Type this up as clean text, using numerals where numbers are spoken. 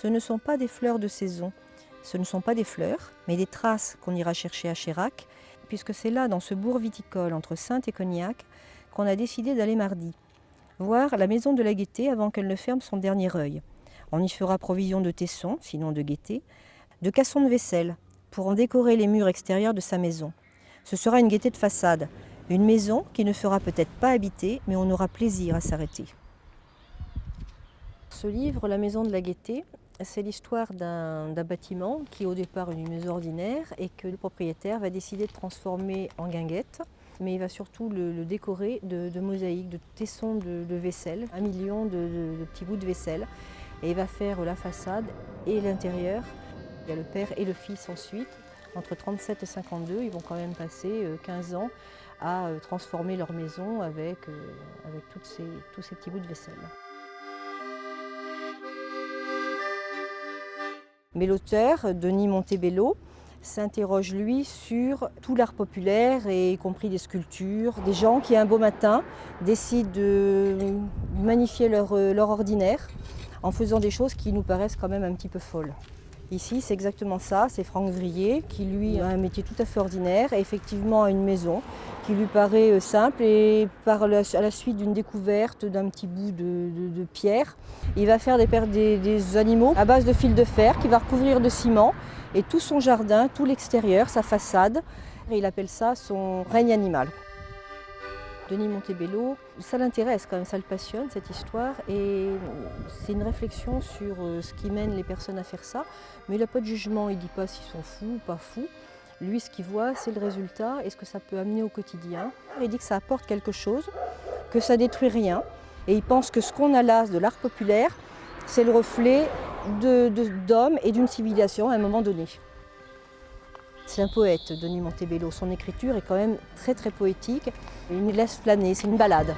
Ce ne sont pas des fleurs de saison, ce ne sont pas des fleurs, mais des traces qu'on ira chercher à Chayrac, puisque c'est là, dans ce bourg viticole entre Saintes et Cognac, qu'on a décidé d'aller mardi, voir la maison de la Gaîté avant qu'elle ne ferme son dernier œil. On y fera provision de tessons, sinon de gaieté, de cassons de vaisselle, pour en décorer les murs extérieurs de sa maison. Ce sera une gaieté de façade, une maison qui ne fera peut-être pas habiter, mais on aura plaisir à s'arrêter. Ce livre, La maison de la Gaîté, c'est l'histoire d'un bâtiment qui au départ est une maison ordinaire et que le propriétaire va décider de transformer en guinguette, mais il va surtout le décorer de mosaïques, de tessons de vaisselle, 1 million de petits bouts de vaisselle. Et il va faire la façade et l'intérieur. Il y a le père et le fils ensuite. Entre 37 et 52, ils vont quand même passer 15 ans à transformer leur maison avec tous ces petits bouts de vaisselle. Mais l'auteur, Denis Montebello, s'interroge lui sur tout l'art populaire, et y compris des sculptures, des gens qui un beau matin décident de magnifier leur ordinaire en faisant des choses qui nous paraissent quand même un petit peu folles. Ici, c'est exactement ça, c'est Franck Vrier qui lui a un métier tout à fait ordinaire et effectivement a une maison qui lui paraît simple, et à la suite d'une découverte d'un petit bout de pierre, il va faire des animaux à base de fil de fer qu'il va recouvrir de ciment, et tout son jardin, tout l'extérieur, sa façade, et il appelle ça son règne animal. Denis Montebello, ça l'intéresse quand même, ça le passionne cette histoire, et c'est une réflexion sur ce qui mène les personnes à faire ça, mais il n'a pas de jugement, il ne dit pas s'ils sont fous ou pas fous. Lui, ce qu'il voit, c'est le résultat et ce que ça peut amener au quotidien. Il dit que ça apporte quelque chose, que ça détruit rien, et il pense que ce qu'on a là de l'art populaire, c'est le reflet d'hommes et d'une civilisation à un moment donné. C'est un poète, Denis Montebello. Son écriture est quand même très très poétique. Il nous laisse flâner, c'est une balade.